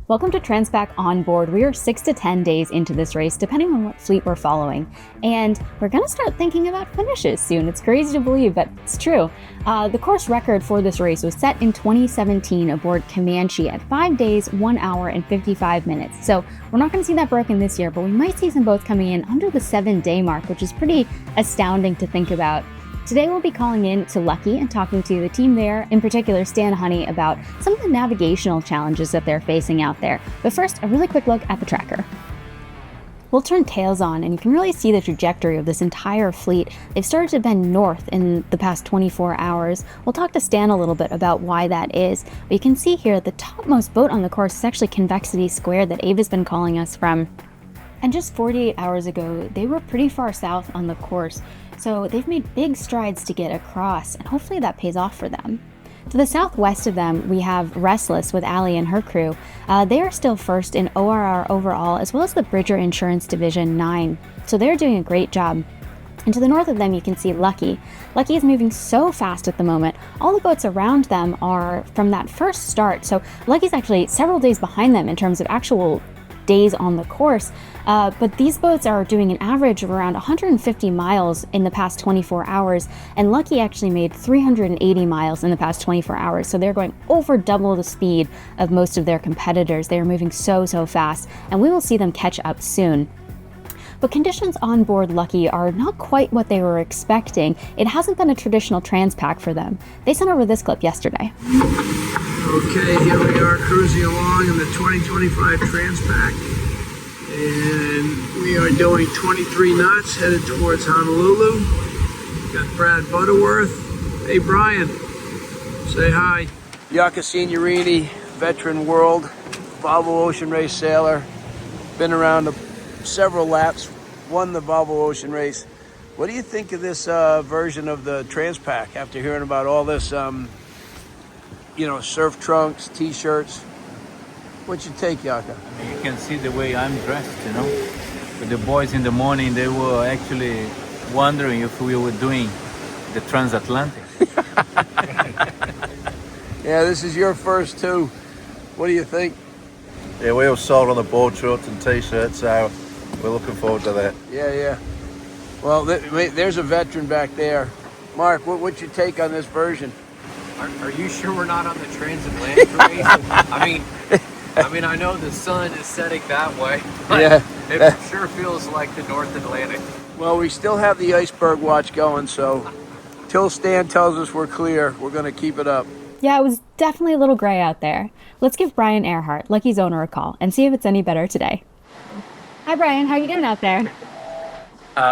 Welcome to Transpac Onboard. We are 6 to 10 days into this race, depending on what fleet we're following. And we're going to start thinking about finishes soon. It's crazy to believe, but it's true. The course record for this race was set in 2017 aboard Comanche at 5 days, 1 hour, and 55 minutes. So we're not going to see that broken this year, but we might see some boats coming in under the 7-day mark, which is pretty astounding to think about. Today we'll be calling in to Lucky and talking to the team there, in particular Stan Honey, about some of the navigational challenges that they're facing out there. But first, a really quick look at the tracker. We'll turn tails on and you can really see the trajectory of this entire fleet. They've started to bend north in the past 24 hours. We'll talk to Stan a little bit about why that is. But you can see here the topmost boat on the course is actually Convexity Squared that Ava's been calling us from. And just 48 hours ago, they were pretty far south on the course. So they've made big strides to get across, and hopefully that pays off for them. To the southwest of them, we have Restless with Allie and her crew. They are still first in ORR overall, as well as the Bridger Insurance Division 9. So they're doing a great job. And to the north of them, you can see Lucky. Lucky is moving so fast at the moment. All the boats around them are from that first start. So Lucky's actually several days behind them in terms of actual days on the course, but these boats are doing an average of around 150 miles in the past 24 hours, and Lucky actually made 380 miles in the past 24 hours, so they're going over double the speed of most of their competitors. They are moving so fast, and we will see them catch up soon. But conditions on board Lucky are not quite what they were expecting. It hasn't been a traditional Transpac for them. They sent over this clip yesterday. Okay, here we are cruising along in the 2025 Transpac, and we are doing 23 knots headed towards Honolulu. Got Brad Butterworth. Hey Brian, say hi. Yaka Signorini, veteran world, Volvo Ocean Race sailor, been around several laps, won the Volvo Ocean Race. What do you think of this version of the Transpac after hearing about all this surf trunks, t-shirts? What's your take, Yaka? You can see the way I'm dressed, With the boys in the morning, they were actually wondering if we were doing the transatlantic. Yeah, this is your first too. What do you think? Yeah, we all sold on the board shorts and t-shirts, so we're looking forward to that. Yeah. Well, there's a veteran back there. Mark, what's your take on this version? Are you sure we're not on the transatlantic race? I mean, I know the sun is setting that way, but Yeah. it sure feels like the North Atlantic. Well, we still have the iceberg watch going, so till Stan tells us we're clear, we're going to keep it up. Yeah, it was definitely a little gray out there. Let's give Brian Earhart, Lucky's owner, a call and see if it's any better today. Hi, Brian. How are you doing out there?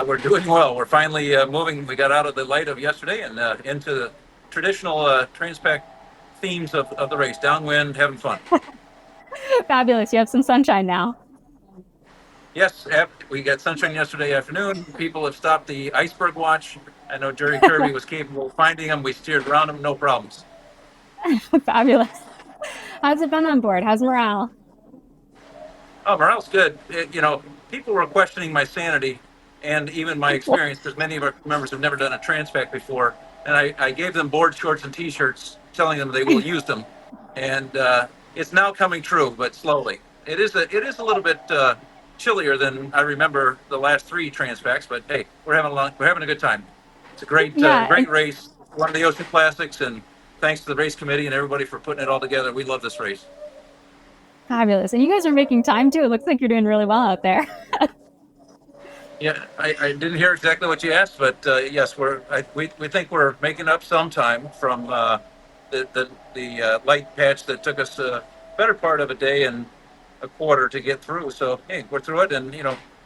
We're doing well. We're finally moving. We got out of the light of yesterday and into the traditional Transpac themes of the race. Downwind, having fun. Fabulous. You have some sunshine now. Yes, we got sunshine yesterday afternoon. People have stopped the iceberg watch. I know Jerry Kirby was capable of finding them. We steered around them, no problems. Fabulous. How's it been on board? How's morale? Oh, morale's good. People were questioning my sanity and even my experience because many of our members have never done a Transpac before. And I gave them board shorts and t-shirts telling them they will use them. And it's now coming true, but slowly. It is a little bit chillier than I remember the last 3 Transpacs, but hey, we're having a good time. It's a great race, one of the Ocean Classics, and thanks to the race committee and everybody for putting it all together. We love this race. Fabulous. And you guys are making time too. It looks like you're doing really well out there. Yeah, I didn't hear exactly what you asked, but yes, we think we're making up some time from the light patch that took us a better part of a day and a quarter to get through. So hey, we're through it, and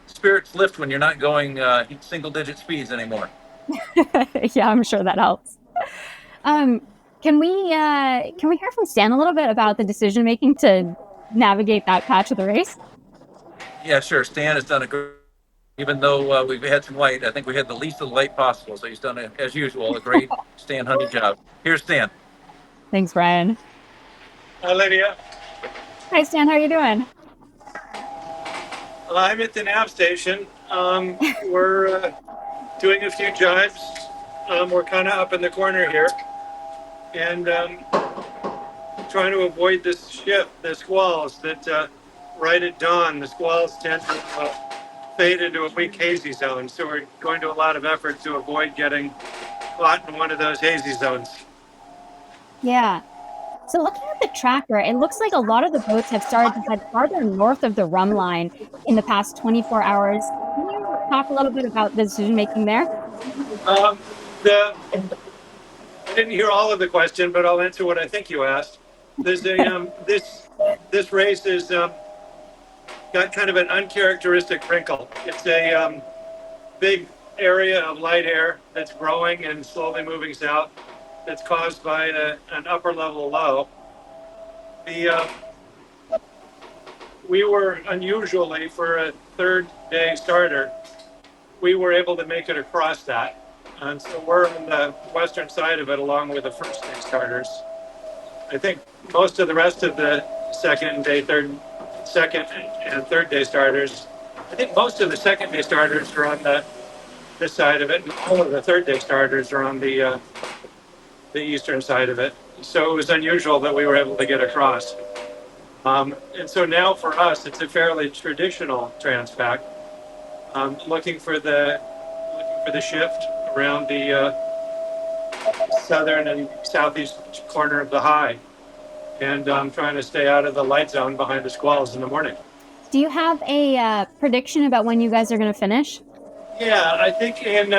spirits lift when you're not going single-digit speeds anymore. Yeah, I'm sure that helps. Can we hear from Stan a little bit about the decision making to navigate that patch of the race? Yeah, sure. Stan has done a good. Even though we've had some light, I think we had the least of the light possible. So he's done, as usual, a great Stan Honey job. Here's Stan. Thanks, Brian. Hi, Lydia. Hi, Stan. How are you doing? Well, I'm at the nav station. We're doing a few jibes. We're kind of up in the corner here. And trying to avoid the squalls that right at dawn, the squalls tend to fade into a weak hazy zone. So we're going to a lot of effort to avoid getting caught in one of those hazy zones. Yeah. So looking at the tracker, it looks like a lot of the boats have started to head farther north of the rum line in the past 24 hours. Can you talk a little bit about the decision making there? Um, the I didn't hear all of the question, but I'll answer what I think you asked. There's a this race is got kind of an uncharacteristic wrinkle. It's a big area of light air that's growing and slowly moving south. That's caused by an upper level low. We were unusually, for a third day starter, we were able to make it across that. And so we're on the western side of it along with the first day starters. I think most of the rest of the second and third day starters, I think most of the second day starters are on this side of it, and all of the third day starters are on the eastern side of it. So it was unusual that we were able to get across. And so now for us, it's a fairly traditional Transpac, looking for the shift around the southern and southeast corner of the high, and trying to stay out of the light zone behind the squalls in the morning. Do you have a prediction about when you guys are going to finish? Yeah, I think in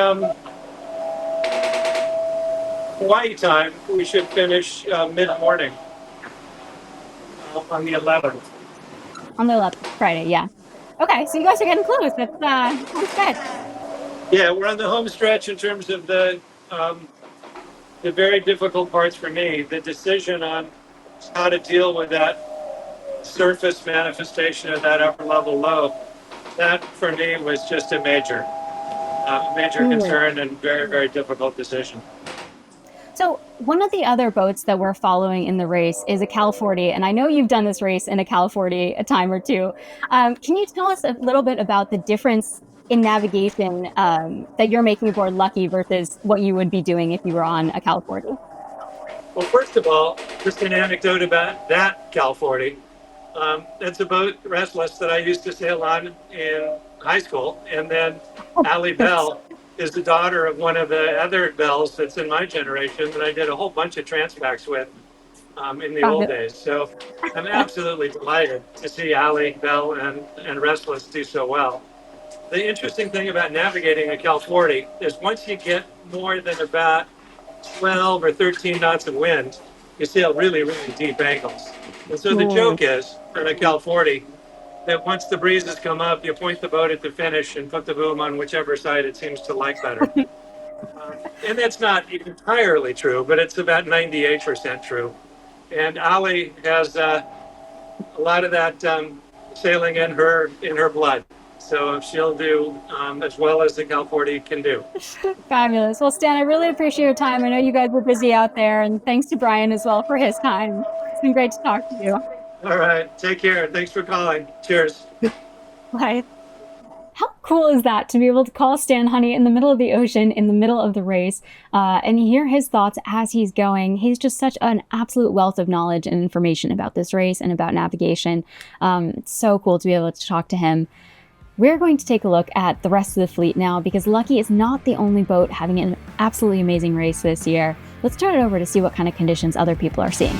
Hawaii time, we should finish mid-morning on the 11th. On the 11th, Friday, yeah. Okay, so you guys are getting close. That's good. Yeah, we're on the home stretch in terms of the very difficult parts for me. The decision on how to deal with that surface manifestation of that upper level low, that for me was just a major concern and very, very difficult decision. So one of the other boats that we're following in the race is a Cal 40, and I know you've done this race in a Cal 40 a time or two. Can you tell us a little bit about the difference in navigation that you're making aboard Lucky versus what you would be doing if you were on a Cal 40? Well, first of all, just an anecdote about that Cal 40. That's a boat, Restless, that I used to sail on in high school. And then Allie Bell is the daughter of one of the other Bells that's in my generation that I did a whole bunch of Transpacs with in the old days. So I'm absolutely delighted to see Allie Bell and Restless do so well. The interesting thing about navigating a Cal 40 is once you get more than about 12 or 13 knots of wind, you sail really, really deep angles. And so the joke is, for a Cal 40, that once the breezes come up, you point the boat at the finish and put the boom on whichever side it seems to like better. And that's not entirely true, but it's about 98% true. And Ali has a lot of that sailing in her blood. So she'll do as well as the Cal 40 can do. Fabulous. Well, Stan, I really appreciate your time. I know you guys were busy out there, and thanks to Brian as well for his time. It's been great to talk to you. All right. Take care. Thanks for calling. Cheers. Bye. How cool is that to be able to call Stan Honey in the middle of the ocean, in the middle of the race, and hear his thoughts as he's going? He's just such an absolute wealth of knowledge and information about this race and about navigation. It's so cool to be able to talk to him. We're going to take a look at the rest of the fleet now, because Lucky is not the only boat having an absolutely amazing race this year. Let's turn it over to see what kind of conditions other people are seeing.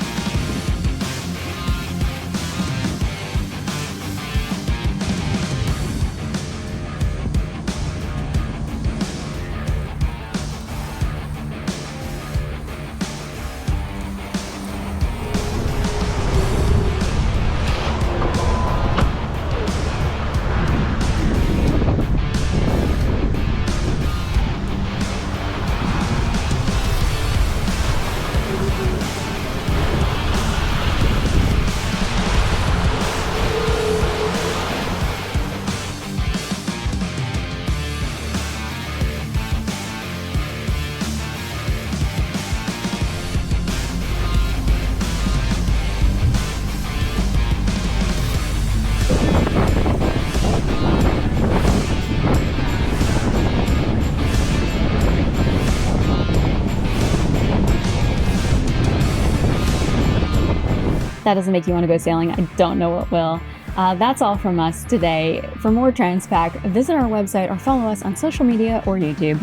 that doesn't make you want to go sailing, I don't know what will. That's all from us today. For more Transpac, visit our website or follow us on social media or YouTube.